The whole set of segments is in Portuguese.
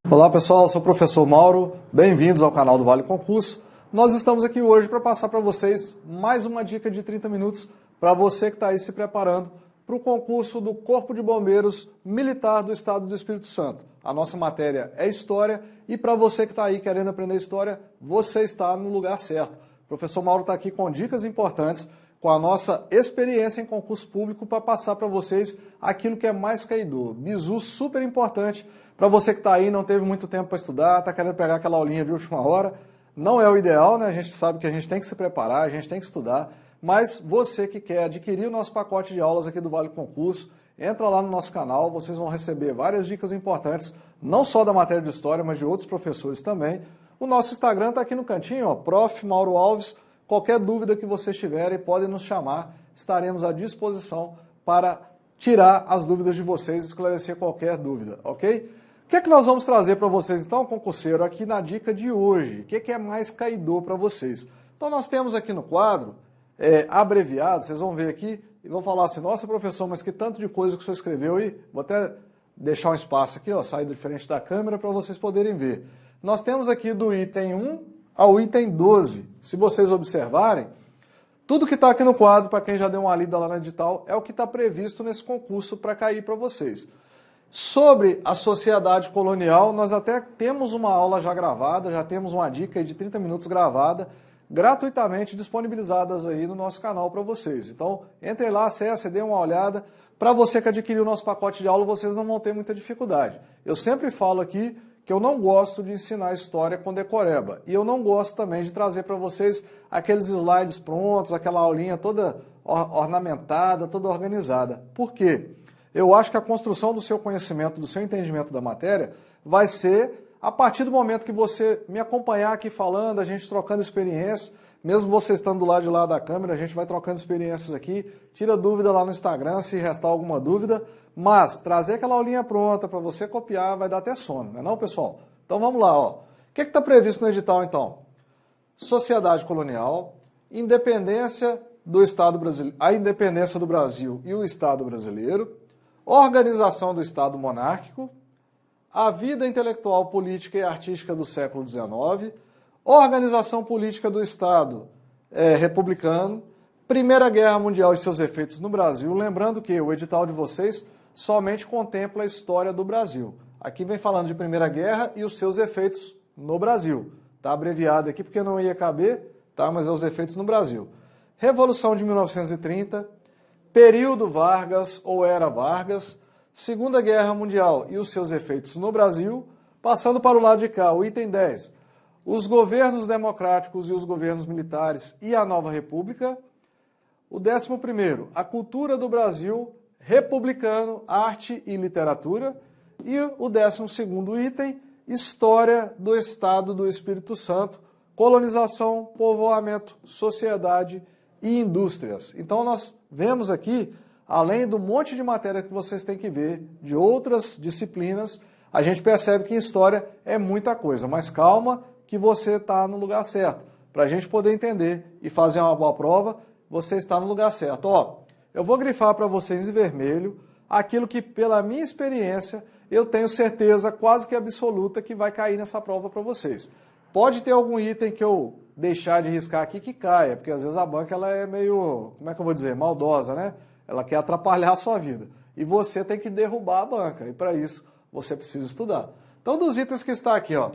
Olá pessoal, eu sou o professor Mauro, bem-vindos ao canal do Vale Concurso. Nós estamos aqui hoje para passar para vocês mais uma dica de 30 minutos para você que está aí se preparando para o concurso do Corpo de Bombeiros Militar do Estado do Espírito Santo. A nossa matéria é História e para você que está aí querendo aprender História, você está no lugar certo. O professor Mauro está aqui com dicas importantes, com a nossa experiência em concurso público para passar para vocês aquilo que é mais caidor. Bizu super importante para você que está aí, não teve muito tempo para estudar, está querendo pegar aquela aulinha de última hora. Não é o ideal, né? A gente sabe que a gente tem que se preparar, a gente tem que estudar, mas você que quer adquirir o nosso pacote de aulas aqui do Vale Concurso, entra lá no nosso canal, vocês vão receber várias dicas importantes, não só da matéria de História, mas de outros professores também. O nosso Instagram está aqui no cantinho, ó, Prof. Mauro Alves. Qualquer dúvida que vocês tiverem, podem nos chamar, estaremos à disposição para tirar as dúvidas de vocês, esclarecer qualquer dúvida, ok? O que é que nós vamos trazer para vocês, então, concurseiro, aqui na dica de hoje? O que é mais caidor para vocês? Então, nós temos aqui no quadro, abreviado, vocês vão ver aqui, e vão falar assim, nossa, professor, mas que tanto de coisa que o senhor escreveu aí. Vou até deixar um espaço aqui, ó, sair de frente da câmera para vocês poderem ver. Nós temos aqui do item 1 ao item 12. Se vocês observarem, tudo que está aqui no quadro, para quem já deu uma lida lá no edital, é o que está previsto nesse concurso para cair para vocês. Sobre a sociedade colonial, nós até temos uma aula já gravada, já temos uma dica de 30 minutos gravada, gratuitamente disponibilizadas aí no nosso canal para vocês. Então, entrem lá, acessem, dêem uma olhada. Para você que adquiriu o nosso pacote de aula, vocês não vão ter muita dificuldade. Eu sempre falo aqui que eu não gosto de ensinar história com decoreba. E eu não gosto também de trazer para vocês aqueles slides prontos, aquela aulinha toda ornamentada, toda organizada. Por quê? Eu acho que a construção do seu conhecimento, do seu entendimento da matéria, vai ser a partir do momento que você me acompanhar aqui falando, a gente trocando experiências, mesmo você estando do lado de lá da câmera, a gente vai trocando experiências aqui, tira dúvida lá no Instagram, se restar alguma dúvida, mas trazer aquela aulinha pronta para você copiar vai dar até sono, não é não, pessoal? Então vamos lá, ó. O que está previsto no edital, então? Sociedade colonial, independência do Estado brasileiro, a independência do Brasil e o Estado brasileiro, organização do Estado monárquico, a vida intelectual, política e artística do século XIX, organização política do Estado republicano, Primeira Guerra Mundial e seus efeitos no Brasil, lembrando que o edital de vocês somente contempla a história do Brasil. Aqui vem falando de Primeira Guerra e os seus efeitos no Brasil. Está abreviado aqui porque não ia caber, tá? Mas é os efeitos no Brasil. Revolução de 1930, período Vargas ou era Vargas, Segunda Guerra Mundial e os seus efeitos no Brasil, passando para o lado de cá, o item 10, os governos democráticos e os governos militares e a nova república. O 11º, a cultura do Brasil, republicano, arte e literatura. E o 12º item, história do Estado do Espírito Santo, colonização, povoamento, sociedade e indústrias. Então nós vemos aqui, além do monte de matéria que vocês têm que ver, de outras disciplinas, a gente percebe que em história é muita coisa, mas calma que você está no lugar certo. Para a gente poder entender e fazer uma boa prova, você está no lugar certo. Ó, eu vou grifar para vocês em vermelho aquilo que, pela minha experiência, eu tenho certeza quase que absoluta que vai cair nessa prova para vocês. Pode ter algum item que eu deixar de riscar aqui que caia, porque às vezes a banca ela é meio, como é que eu vou dizer, maldosa, né? Ela quer atrapalhar a sua vida. E você tem que derrubar a banca, e para isso você precisa estudar. Então, dos itens que está aqui, ó,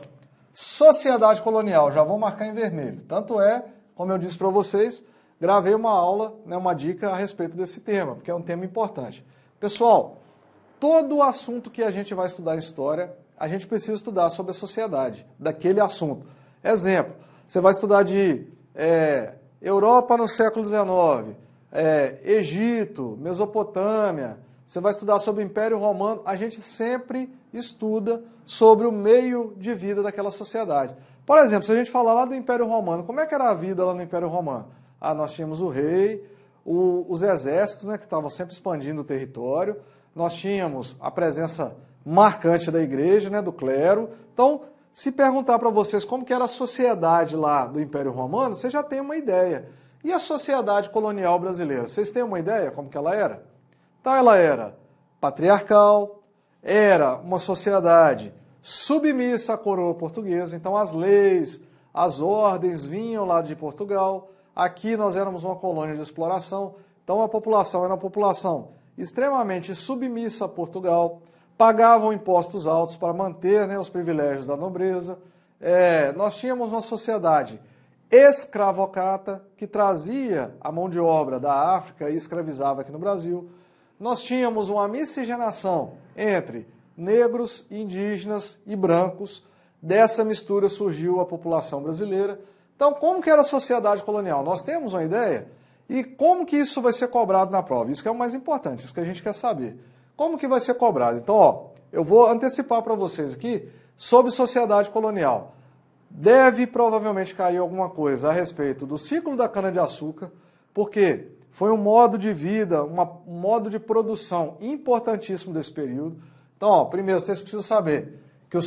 sociedade colonial, já vou marcar em vermelho. Tanto é, como eu disse para vocês, gravei uma aula, né, uma dica a respeito desse tema, porque é um tema importante. Pessoal, todo o assunto que a gente vai estudar em história, a gente precisa estudar sobre a sociedade, daquele assunto. Exemplo, você vai estudar de Europa no século XIX, Egito, Mesopotâmia, você vai estudar sobre o Império Romano, a gente sempre estuda sobre o meio de vida daquela sociedade. Por exemplo, se a gente falar lá do Império Romano, como é que era a vida lá no Império Romano? Ah, nós tínhamos o rei, os exércitos, né, que estavam sempre expandindo o território, nós tínhamos a presença marcante da igreja, né, do clero. Então, se perguntar para vocês como que era a sociedade lá do Império Romano, você já tem uma ideia. E a sociedade colonial brasileira, vocês têm uma ideia como que ela era? Então ela era patriarcal, era uma sociedade submissa à coroa portuguesa. Então as leis, as ordens vinham lá de Portugal. Aqui nós éramos uma colônia de exploração. Então a população era uma população extremamente submissa a Portugal, pagavam impostos altos para manter, né, os privilégios da nobreza. Nós tínhamos uma sociedade escravocrata que trazia a mão de obra da África e escravizava aqui no Brasil. Nós tínhamos uma miscigenação entre negros, indígenas e brancos. Dessa mistura surgiu a população brasileira. Então, como que era a sociedade colonial? Nós temos uma ideia? E como que isso vai ser cobrado na prova? Isso que é o mais importante, isso que a gente quer saber. Como que vai ser cobrado? Então, eu vou antecipar para vocês aqui sobre sociedade colonial. Deve provavelmente cair alguma coisa a respeito do ciclo da cana-de-açúcar, porque foi um modo de vida, um modo de produção importantíssimo desse período. Então, primeiro, vocês precisam saber que a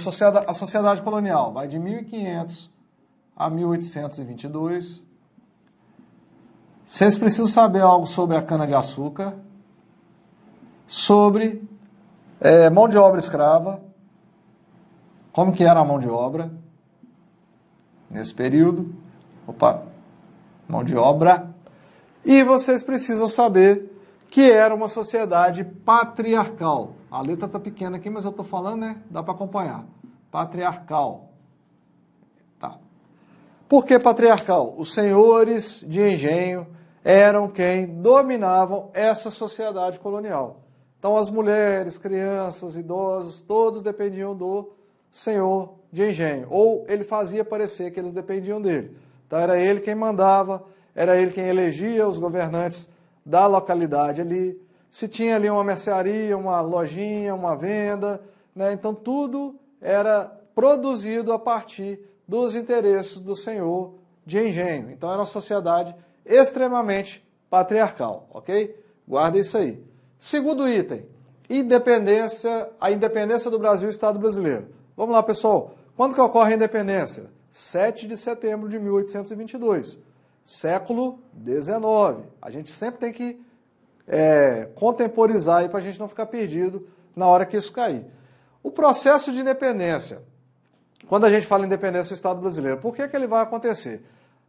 sociedade colonial vai de 1500 a 1822. Vocês precisam saber algo sobre a cana-de-açúcar, sobre mão de obra escrava, como que era a mão de obra nesse período. Mão de obra. E vocês precisam saber que era uma sociedade patriarcal. A letra está pequena aqui, mas eu estou falando, né? Dá para acompanhar. Patriarcal. Tá. Por que patriarcal? Os senhores de engenho eram quem dominavam essa sociedade colonial. Então as mulheres, crianças, idosos, todos dependiam do senhor de engenho. Ou ele fazia parecer que eles dependiam dele. Então era ele quem mandava, era ele quem elegia os governantes da localidade ali. Se tinha ali uma mercearia, uma lojinha, uma venda, né? Então tudo era produzido a partir dos interesses do senhor de engenho. Então era uma sociedade extremamente patriarcal, ok? Guarda isso aí. Segundo item, a independência do Brasil e Estado brasileiro. Vamos lá, pessoal. Quando que ocorre a independência? 7 de setembro de 1822, século XIX. A gente sempre tem que contemporizar aí para a gente não ficar perdido na hora que isso cair. O processo de independência, quando a gente fala em independência do Estado brasileiro, por que ele vai acontecer?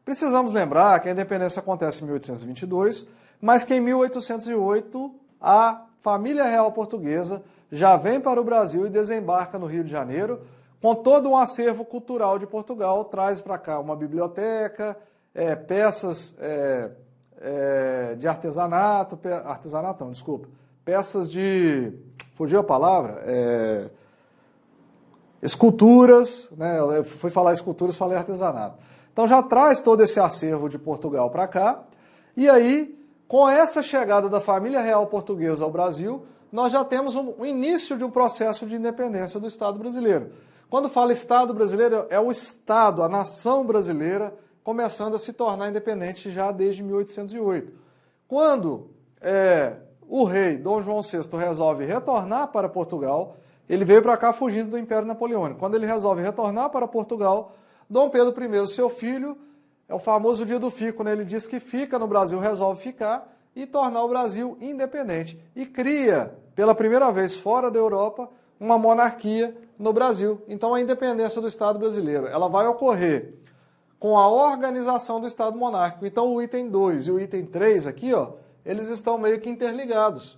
Precisamos lembrar que a independência acontece em 1822, mas que em 1808 a família real portuguesa já vem para o Brasil e desembarca no Rio de Janeiro com todo um acervo cultural de Portugal, traz para cá uma biblioteca, peças de artesanato, peças de, fugiu a palavra, esculturas, né? Eu fui falar esculturas, falei artesanato. Então já traz todo esse acervo de Portugal para cá, e aí, com essa chegada da família real portuguesa ao Brasil, nós já temos o início de um processo de independência do Estado brasileiro. Quando fala Estado brasileiro, é o Estado, a nação brasileira, começando a se tornar independente já desde 1808. Quando o rei Dom João VI resolve retornar para Portugal, ele veio para cá fugindo do Império Napoleônico. Quando ele resolve retornar para Portugal, Dom Pedro I, seu filho, é o famoso dia do fico, né? Ele diz que fica no Brasil, resolve ficar e tornar o Brasil independente. E cria, pela primeira vez fora da Europa, uma monarquia no Brasil. Então a independência do Estado brasileiro, ela vai ocorrer com a organização do Estado monárquico. Então o item 2 e o item 3 aqui, ó, eles estão meio que interligados.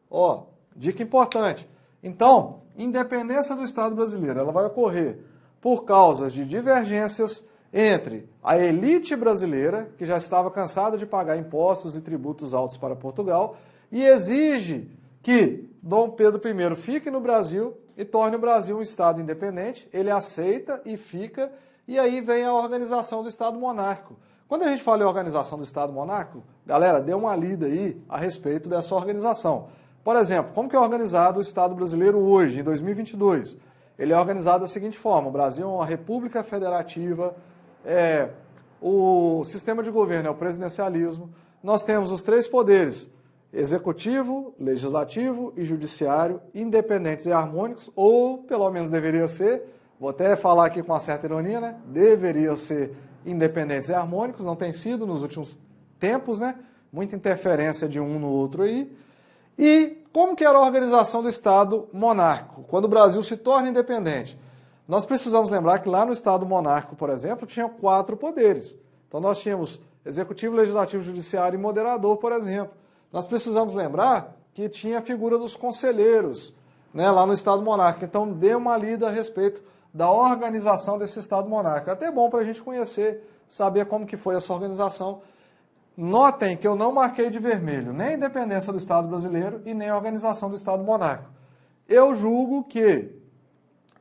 Ó, dica importante. Então, independência do Estado brasileiro, ela vai ocorrer por causas de divergências entre a elite brasileira, que já estava cansada de pagar impostos e tributos altos para Portugal, e exige que Dom Pedro I fique no Brasil e torne o Brasil um Estado independente. Ele aceita e fica, e aí vem a organização do Estado monárquico. Quando a gente fala em organização do Estado monárquico, galera, dê uma lida aí a respeito dessa organização. Por exemplo, como que é organizado o Estado brasileiro hoje, em 2022? Ele é organizado da seguinte forma: o Brasil é uma república federativa, o sistema de governo é o presidencialismo, nós temos os 3 poderes, executivo, legislativo e judiciário, independentes e harmônicos, ou pelo menos deveria ser, vou até falar aqui com uma certa ironia, né? Deveriam ser independentes e harmônicos, não tem sido nos últimos tempos, né? Muita interferência de um no outro aí. E como que era a organização do Estado monárquico, quando o Brasil se torna independente? Nós precisamos lembrar que lá no Estado monárquico, por exemplo, tinha 4 poderes. Então nós tínhamos executivo, legislativo, judiciário e moderador, por exemplo. Nós precisamos lembrar que tinha a figura dos conselheiros, né, lá no Estado monárquico. Então dê uma lida a respeito da organização desse Estado monárquico. É até bom para a gente conhecer, saber como que foi essa organização. Notem que eu não marquei de vermelho nem a independência do Estado brasileiro e nem a organização do Estado monárquico. Eu julgo que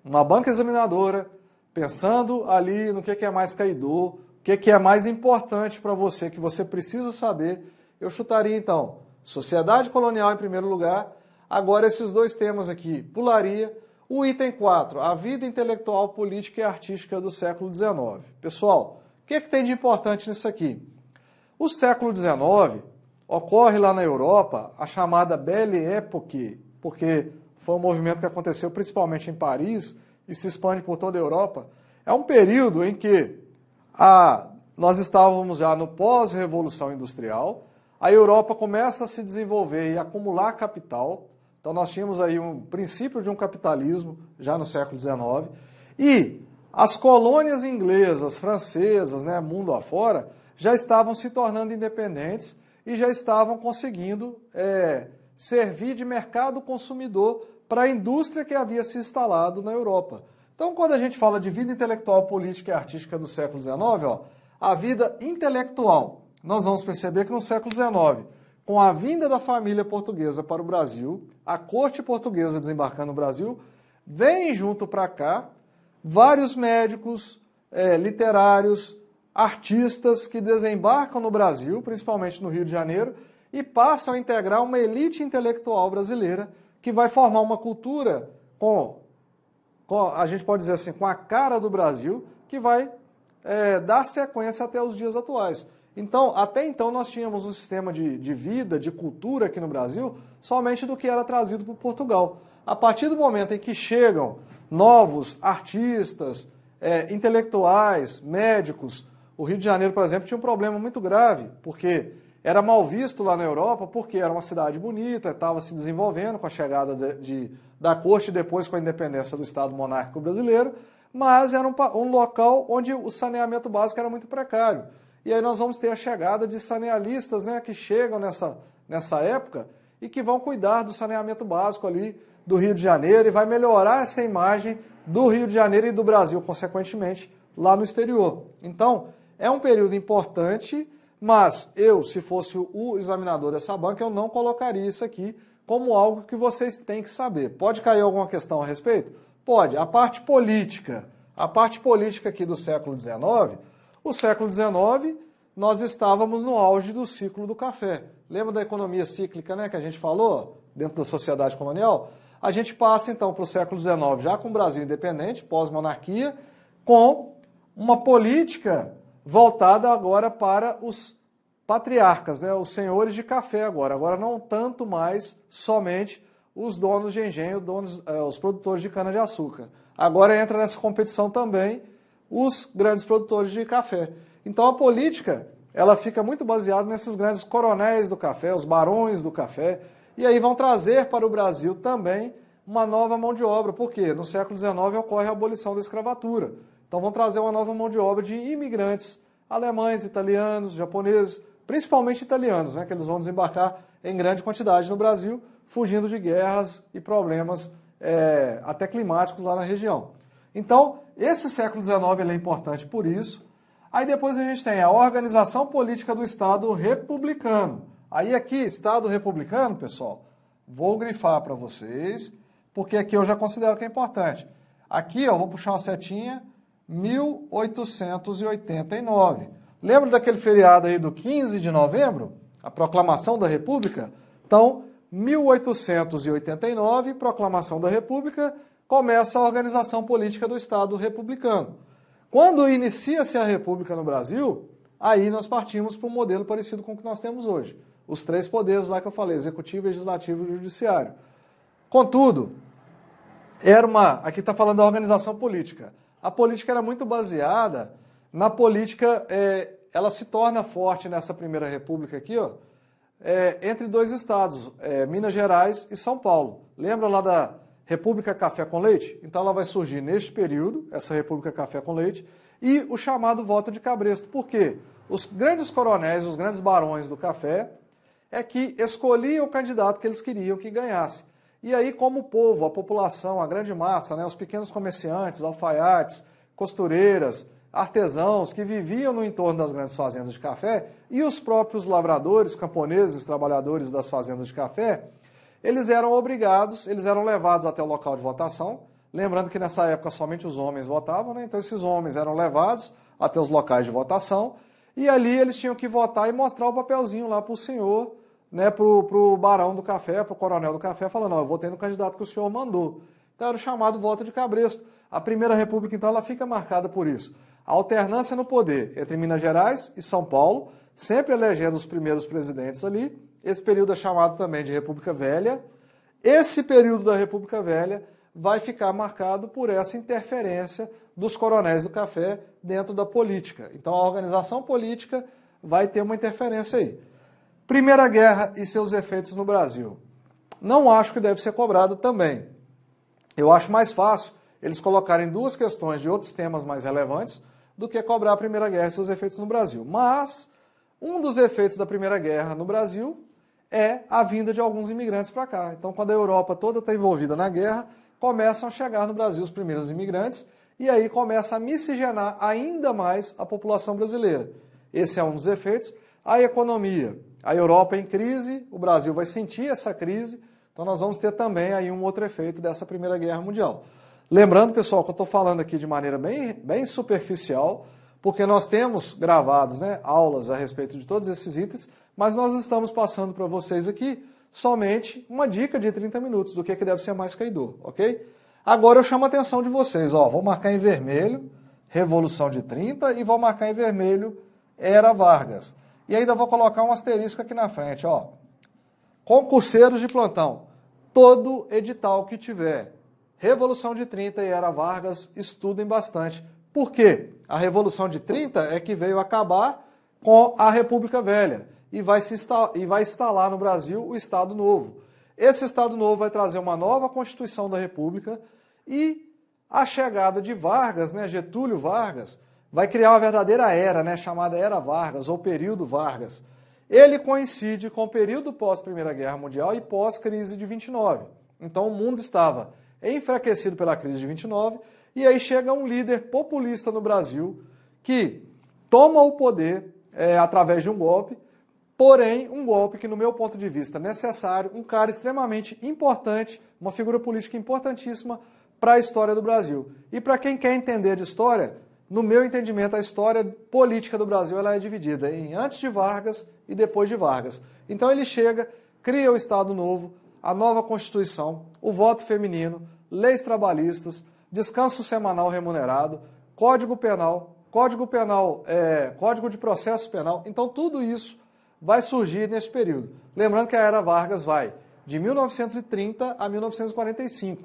uma banca examinadora, pensando ali no que é mais caidor, o que é mais importante para você, que você precisa saber, eu chutaria então sociedade colonial em primeiro lugar. Agora esses 2 temas aqui, pularia. O item 4, a vida intelectual, política e artística do século XIX. Pessoal, o que tem de importante nisso aqui? O século XIX ocorre lá na Europa a chamada Belle Époque, porque foi um movimento que aconteceu principalmente em Paris e se expande por toda a Europa. É um período em que nós estávamos já no pós-revolução industrial, a Europa começa a se desenvolver e acumular capital. Então nós tínhamos aí um princípio de um capitalismo já no século XIX, e as colônias inglesas, francesas, né, mundo afora, já estavam se tornando independentes e já estavam conseguindo servir de mercado consumidor para a indústria que havia se instalado na Europa. Então, quando a gente fala de vida intelectual, política e artística do século XIX, a vida intelectual, nós vamos perceber que no século XIX, com a vinda da família portuguesa para o Brasil, a corte portuguesa desembarcando no Brasil, vem junto para cá vários médicos, literários, artistas que desembarcam no Brasil, principalmente no Rio de Janeiro, e passam a integrar uma elite intelectual brasileira que vai formar uma cultura a gente pode dizer assim, com a cara do Brasil, que vai dar sequência até os dias atuais. Então, até então nós tínhamos um sistema de vida, de cultura aqui no Brasil, somente do que era trazido por Portugal. A partir do momento em que chegam novos artistas, intelectuais, médicos, o Rio de Janeiro, por exemplo, tinha um problema muito grave, porque era mal visto lá na Europa, porque era uma cidade bonita, estava se desenvolvendo com a chegada da corte e depois com a independência do Estado monárquico brasileiro, mas era um local onde o saneamento básico era muito precário. E aí nós vamos ter a chegada de sanealistas, né, que chegam nessa época e que vão cuidar do saneamento básico ali do Rio de Janeiro e vai melhorar essa imagem do Rio de Janeiro e do Brasil, consequentemente, lá no exterior. Então, é um período importante, mas eu, se fosse o examinador dessa banca, eu não colocaria isso aqui como algo que vocês têm que saber. Pode cair alguma questão a respeito? Pode. A parte política aqui do século XIX, o século XIX, nós estávamos no auge do ciclo do café. Lembra da economia cíclica, né, que a gente falou dentro da sociedade colonial? A gente passa, então, para o século XIX, já com o Brasil independente, pós-monarquia, com uma política voltada agora para os patriarcas, né, os senhores de café agora não tanto mais somente os donos de engenho, os produtores de cana-de-açúcar. Agora entra nessa competição também os grandes produtores de café. Então a política, ela fica muito baseada nesses grandes coronéis do café, os barões do café, e aí vão trazer para o Brasil também uma nova mão de obra, porque no século XIX ocorre a abolição da escravatura. Então vão trazer uma nova mão de obra de imigrantes alemães, italianos, japoneses, principalmente italianos, né, que eles vão desembarcar em grande quantidade no Brasil, fugindo de guerras e problemas até climáticos lá na região. Então, esse século XIX ele é importante por isso. Aí depois a gente tem a organização política do Estado republicano. Aí aqui, Estado republicano, pessoal, vou grifar para vocês, porque aqui eu já considero que é importante. Aqui, ó, vou puxar uma setinha, 1889. Lembra daquele feriado aí do 15 de novembro? A proclamação da República? Então, 1889, proclamação da República, começa a organização política do Estado republicano. Quando inicia-se a República no Brasil, aí nós partimos para um modelo parecido com o que nós temos hoje. Os 3 poderes lá que eu falei, executivo, legislativo e judiciário. Contudo, aqui está falando da organização política. A política era muito baseada na política, ela se torna forte nessa primeira república aqui, ó, entre 2 estados, Minas Gerais e São Paulo. Lembra lá República Café com Leite? Então ela vai surgir neste período, essa República Café com Leite, e o chamado voto de cabresto. Por quê? Os grandes coronéis, os grandes barões do café, é que escolhiam o candidato que eles queriam que ganhasse. E aí, como o povo, a população, a grande massa, né, os pequenos comerciantes, alfaiates, costureiras, artesãos que viviam no entorno das grandes fazendas de café e os próprios lavradores, camponeses, trabalhadores das fazendas de café, eles eram obrigados, eles eram levados até o local de votação. Lembrando que nessa época somente os homens votavam, né? Então esses homens eram levados até os locais de votação e ali eles tinham que votar e mostrar o papelzinho lá para o senhor, né, para o barão do café, para o coronel do café, falando, não, eu votei no candidato que o senhor mandou. Então era o chamado voto de cabresto. A Primeira República, então, ela fica marcada por isso. A alternância no poder entre Minas Gerais e São Paulo, sempre elegendo os primeiros presidentes ali. Esse período é chamado também de República Velha. Esse período da República Velha vai ficar marcado por essa interferência dos coronéis do café dentro da política. Então a organização política vai ter uma interferência aí. Primeira Guerra e seus efeitos no Brasil. Não acho que deve ser cobrado também. Eu acho mais fácil eles colocarem duas questões de outros temas mais relevantes do que cobrar a Primeira Guerra e seus efeitos no Brasil. Mas um dos efeitos da Primeira Guerra no Brasil é a vinda de alguns imigrantes para cá. Então, quando a Europa toda está envolvida na guerra, começam a chegar no Brasil os primeiros imigrantes e aí começa a miscigenar ainda mais a população brasileira. Esse é um dos efeitos. A economia. A Europa em crise, o Brasil vai sentir essa crise, então nós vamos ter também aí um outro efeito dessa Primeira Guerra Mundial. Lembrando, pessoal, que eu estou falando aqui de maneira bem superficial, porque nós temos gravados, né, aulas a respeito de todos esses itens, mas nós estamos passando para vocês aqui somente uma dica de 30 minutos do que deve ser mais caidor, ok? Agora eu chamo a atenção de vocês, ó, vou marcar em vermelho Revolução de 30 e vou marcar em vermelho Era Vargas. E ainda vou colocar um asterisco aqui na frente, ó. Concurseiros de plantão, todo edital que tiver Revolução de 30 e Era Vargas, estudem bastante. Por quê? A Revolução de 30 é que veio acabar com a República Velha e vai instalar no Brasil o Estado Novo. Esse Estado Novo vai trazer uma nova Constituição da República e a chegada de Vargas, né, Getúlio Vargas, vai criar uma verdadeira era, né, chamada Era Vargas ou Período Vargas. Ele coincide com o período pós-Primeira Guerra Mundial e pós-crise de 29. Então o mundo estava enfraquecido pela crise de 29 e aí chega um líder populista no Brasil que toma o poder através de um golpe, porém um golpe que, no meu ponto de vista, necessário, um cara extremamente importante, uma figura política importantíssima para a história do Brasil. E para quem quer entender de história, no meu entendimento, a história política do Brasil ela é dividida em antes de Vargas e depois de Vargas. Então ele chega, cria o Estado Novo, a nova Constituição, o voto feminino, leis trabalhistas, descanso semanal remunerado, Código Penal, Código de Processo Penal. Então tudo isso vai surgir nesse período. Lembrando que a Era Vargas vai de 1930 a 1945.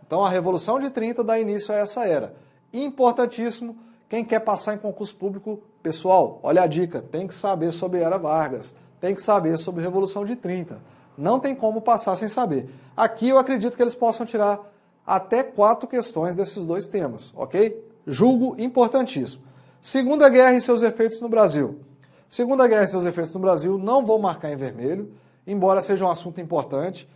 Então a Revolução de 30 dá início a essa era. Importantíssimo, quem quer passar em concurso público, pessoal, olha a dica, tem que saber sobre Era Vargas, tem que saber sobre Revolução de 30. Não tem como passar sem saber. Aqui eu acredito que eles possam tirar até 4 questões desses dois temas, ok? Julgo importantíssimo. Segunda Guerra e seus efeitos no Brasil. Segunda Guerra e seus efeitos no Brasil, não vou marcar em vermelho, embora seja um assunto importante.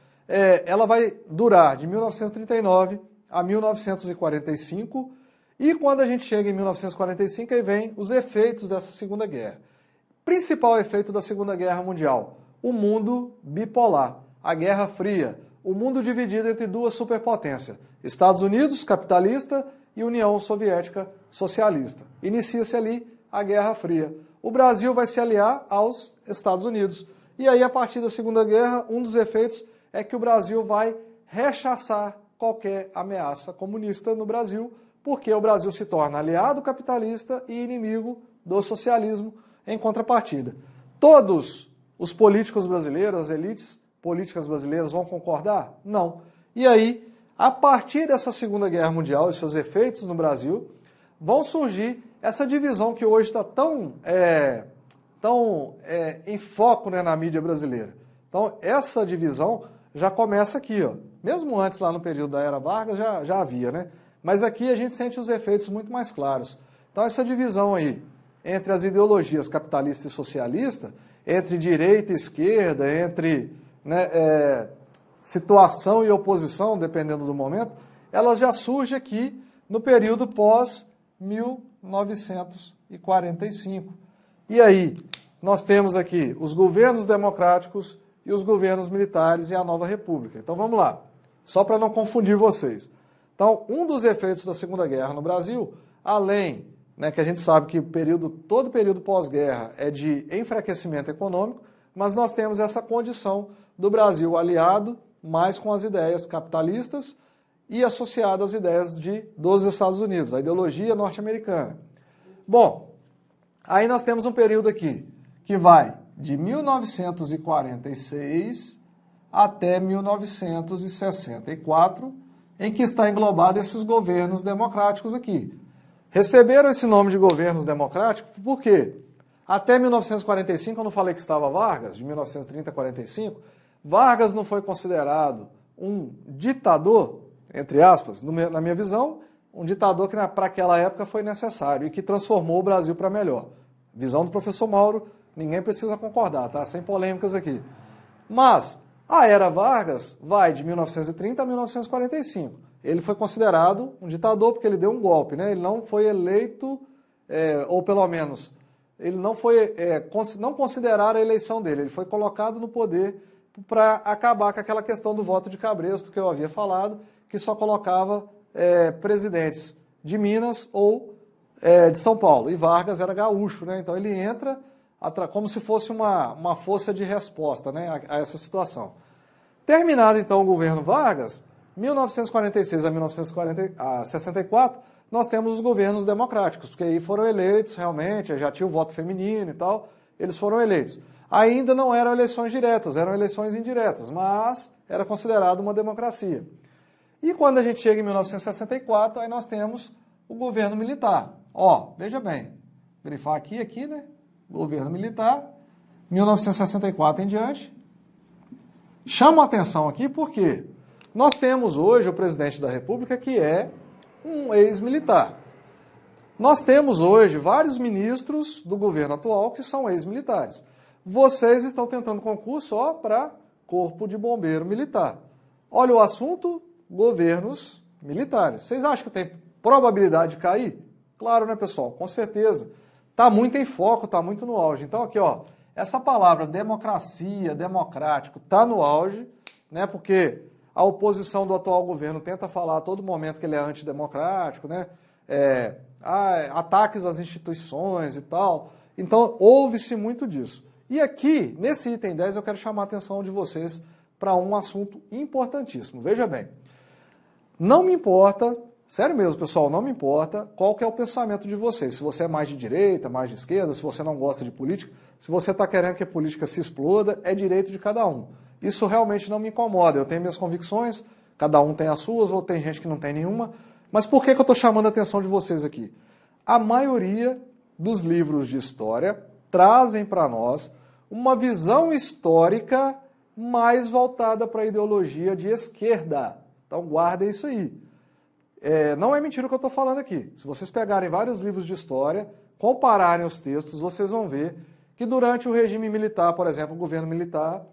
Ela vai durar de 1939 a 1945, e quando a gente chega em 1945, aí vem os efeitos dessa Segunda Guerra. Principal efeito da Segunda Guerra Mundial, o mundo bipolar, a Guerra Fria, o mundo dividido entre duas superpotências, Estados Unidos, capitalista, e União Soviética, socialista. Inicia-se ali a Guerra Fria. O Brasil vai se aliar aos Estados Unidos. E aí, a partir da Segunda Guerra, um dos efeitos é que o Brasil vai rechaçar qualquer ameaça comunista no Brasil, porque o Brasil se torna aliado capitalista e inimigo do socialismo em contrapartida. Todos os políticos brasileiros, as elites políticas brasileiras vão concordar? Não. E aí, a partir dessa Segunda Guerra Mundial e seus efeitos no Brasil, vão surgir essa divisão que hoje está tão em foco, né, na mídia brasileira. Então, essa divisão já começa aqui, ó. Mesmo antes, lá no período da Era Vargas, já havia, né? Mas aqui a gente sente os efeitos muito mais claros. Então, essa divisão aí entre as ideologias capitalista e socialista, entre direita e esquerda, entre situação e oposição, dependendo do momento, ela já surge aqui no período pós-1945. E aí, nós temos aqui os governos democráticos e os governos militares e a nova república. Então vamos lá, só para não confundir vocês. Então, um dos efeitos da Segunda Guerra no Brasil, além, que a gente sabe que todo período pós-guerra é de enfraquecimento econômico, mas nós temos essa condição do Brasil aliado mais com as ideias capitalistas e associado às ideias dos Estados Unidos, a ideologia norte-americana. Bom, aí nós temos um período aqui que vai de 1946 até 1964, em que está englobado esses governos democráticos aqui. Receberam esse nome de governos democráticos por quê? Até 1945, eu não falei que estava Vargas, de 1930 a 45, Vargas não foi considerado um ditador, entre aspas, na minha visão, um ditador que para aquela época foi necessário e que transformou o Brasil para melhor. Visão do professor Mauro, ninguém precisa concordar, tá? Sem polêmicas aqui. Mas a Era Vargas vai de 1930 a 1945. Ele foi considerado um ditador porque ele deu um golpe, né? Ele não foi eleito, ou pelo menos, ele não foi, não consideraram a eleição dele, ele foi colocado no poder para acabar com aquela questão do voto de cabresto que eu havia falado, que só colocava presidentes de Minas ou de São Paulo. E Vargas era gaúcho, né? Então ele entra como se fosse uma força de resposta, né, a essa situação. Terminado então o governo Vargas, 1946 a 1964, nós temos os governos democráticos, porque aí foram eleitos realmente, já tinha o voto feminino e tal, eles foram eleitos. Ainda não eram eleições diretas, eram eleições indiretas, mas era considerado uma democracia. E quando a gente chega em 1964, aí nós temos o governo militar. Ó, veja bem, grifar aqui, né? Governo militar, 1964 em diante. Chamo a atenção aqui porque nós temos hoje o presidente da República que é um ex-militar. Nós temos hoje vários ministros do governo atual que são ex-militares. Vocês estão tentando concurso só para Corpo de Bombeiro Militar. Olha o assunto, governos militares. Vocês acham que tem probabilidade de cair? Claro, né, pessoal? Com certeza. Está muito em foco, está muito no auge. Então, aqui, ó, essa palavra democracia, democrático, está no auge, né? Porque a oposição do atual governo tenta falar a todo momento que ele é antidemocrático, né? Ataques às instituições e tal. Então, ouve-se muito disso. E aqui, nesse item 10, eu quero chamar a atenção de vocês para um assunto importantíssimo. Veja bem, não me importa, sério mesmo, pessoal, não me importa qual que é o pensamento de vocês. Se você é mais de direita, mais de esquerda, se você não gosta de política, se você está querendo que a política se exploda, é direito de cada um. Isso realmente não me incomoda. Eu tenho minhas convicções, cada um tem as suas, ou tem gente que não tem nenhuma. Mas por que eu estou chamando a atenção de vocês aqui? A maioria dos livros de história trazem para nós uma visão histórica mais voltada para a ideologia de esquerda. Então guardem isso aí. Não é mentira o que eu estou falando aqui. Se vocês pegarem vários livros de história, compararem os textos, vocês vão ver que durante o regime militar, por exemplo, o governo militar,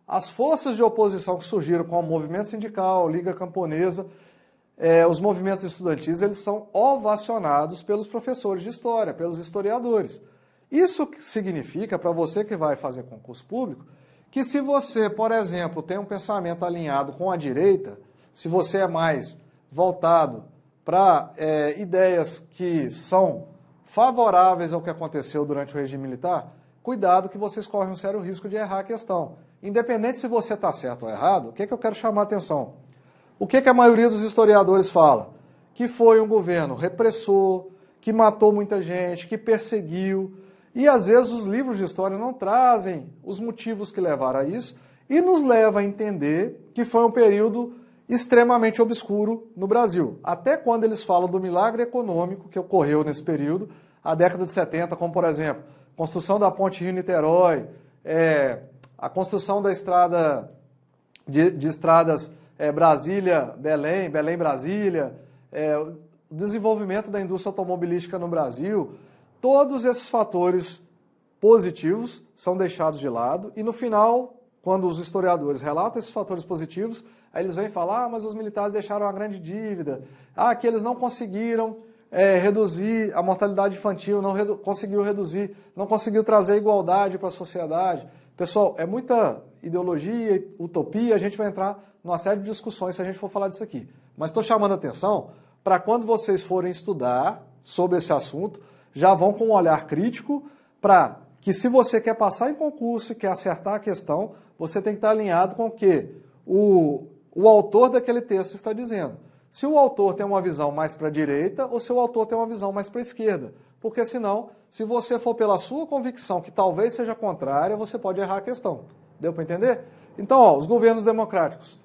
as forças de oposição que surgiram como movimento sindical, Liga Camponesa, os movimentos estudantis, eles são ovacionados pelos professores de história, pelos historiadores. Isso significa, para você que vai fazer concurso público, que se você, por exemplo, tem um pensamento alinhado com a direita, se você é mais voltado para ideias que são favoráveis ao que aconteceu durante o regime militar, cuidado que vocês correm um sério risco de errar a questão. Independente se você está certo ou errado, o que eu quero chamar a atenção? O que a maioria dos historiadores fala? Que foi um governo repressor, que matou muita gente, que perseguiu. E às vezes os livros de história não trazem os motivos que levaram a isso e nos leva a entender que foi um período extremamente obscuro no Brasil. Até quando eles falam do milagre econômico que ocorreu nesse período, a década de 70, como por exemplo, construção da ponte Rio-Niterói, a construção da estrada de estradas Brasília-Belém, Belém-Brasília, o desenvolvimento da indústria automobilística no Brasil, todos esses fatores positivos são deixados de lado e no final, quando os historiadores relatam esses fatores positivos, aí eles vêm falar, mas os militares deixaram uma grande dívida, que eles não conseguiram reduzir a mortalidade infantil, conseguiu reduzir, não conseguiu trazer igualdade para a sociedade. Pessoal, é muita ideologia, utopia, a gente vai entrar numa série de discussões se a gente for falar disso aqui. Mas estou chamando a atenção para quando vocês forem estudar sobre esse assunto, já vão com um olhar crítico para que se você quer passar em concurso e quer acertar a questão, você tem que estar alinhado com o que o autor daquele texto está dizendo. Se o autor tem uma visão mais para a direita ou se o autor tem uma visão mais para a esquerda. Porque senão, se você for pela sua convicção, que talvez seja contrária, você pode errar a questão. Deu para entender? Então, os governos democráticos,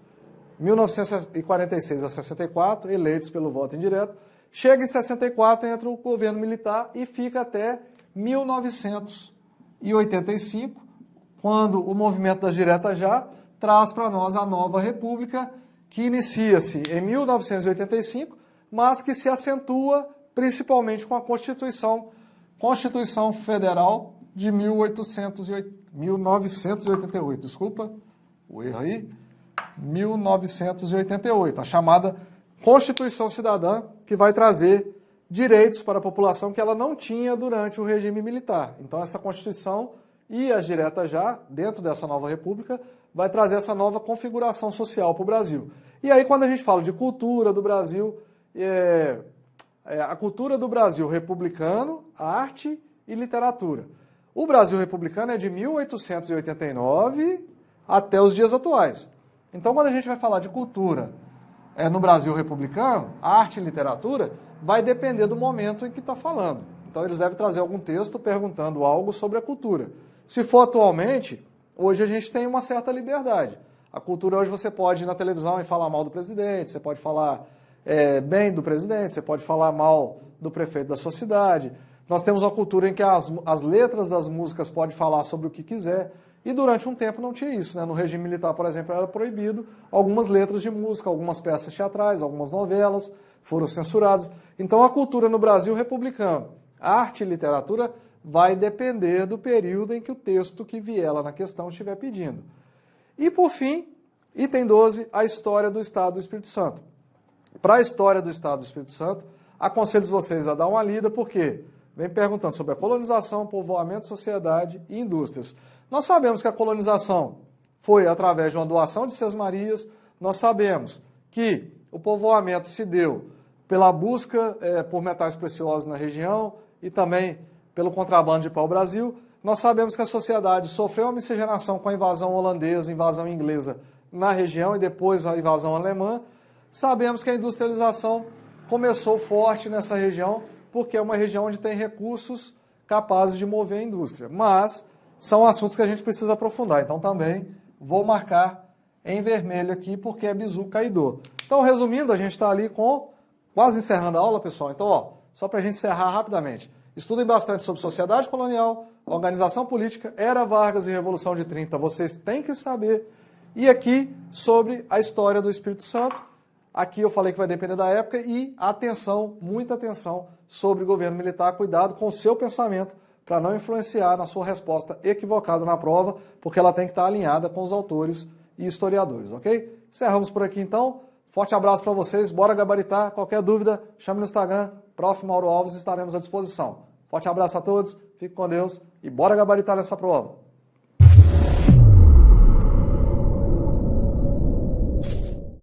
1946 a 64, eleitos pelo voto indireto, chega em 64, entra o governo militar e fica até 1985, quando o movimento das diretas já traz para nós a nova república, que inicia-se em 1985, mas que se acentua principalmente com a Constituição Federal de 1988, desculpa, o erro aí, 1988, a chamada Constituição Cidadã, que vai trazer direitos para a população que ela não tinha durante o regime militar. Então essa Constituição e as diretas já, dentro dessa nova república, vai trazer essa nova configuração social para o Brasil. E aí quando a gente fala de cultura do Brasil, a cultura do Brasil republicano, arte e literatura. O Brasil republicano é de 1889 até os dias atuais. Então quando a gente vai falar de cultura no Brasil republicano, arte e literatura, vai depender do momento em que está falando. Então eles devem trazer algum texto perguntando algo sobre a cultura. Se for atualmente, hoje a gente tem uma certa liberdade. A cultura hoje você pode ir na televisão e falar mal do presidente, você pode falar bem do presidente, você pode falar mal do prefeito da sua cidade. Nós temos uma cultura em que as letras das músicas podem falar sobre o que quiser. E durante um tempo não tinha isso, né? No regime militar, por exemplo, era proibido algumas letras de música, algumas peças teatrais, algumas novelas foram censuradas. Então a cultura no Brasil republicano, arte e literatura, vai depender do período em que o texto que vier lá na questão estiver pedindo. E por fim, item 12, a história do Estado do Espírito Santo. Para a história do Estado do Espírito Santo, aconselho vocês a dar uma lida, porque vem perguntando sobre a colonização, povoamento, sociedade e indústrias. Nós sabemos que a colonização foi através de uma doação de Sesmarias, nós sabemos que o povoamento se deu pela busca por metais preciosos na região e também pelo contrabando de pau-brasil. Nós sabemos que a sociedade sofreu uma miscigenação com a invasão holandesa, invasão inglesa na região e depois a invasão alemã. Sabemos que a industrialização começou forte nessa região porque é uma região onde tem recursos capazes de mover a indústria. Mas são assuntos que a gente precisa aprofundar. Então também vou marcar em vermelho aqui porque é bizu caidor. Então, resumindo, a gente está ali quase encerrando a aula, pessoal. Então, só para a gente encerrar rapidamente. Estudem bastante sobre sociedade colonial, organização política, Era Vargas e Revolução de 30. Vocês têm que saber. E aqui sobre a história do Espírito Santo. Aqui eu falei que vai depender da época e atenção, muita atenção sobre o governo militar. Cuidado com o seu pensamento para não influenciar na sua resposta equivocada na prova, porque ela tem que estar alinhada com os autores e historiadores, ok? Encerramos por aqui então. Forte abraço para vocês, bora gabaritar. Qualquer dúvida, chame no Instagram, Prof. Mauro Alves, estaremos à disposição. Forte abraço a todos, fique com Deus e bora gabaritar nessa prova.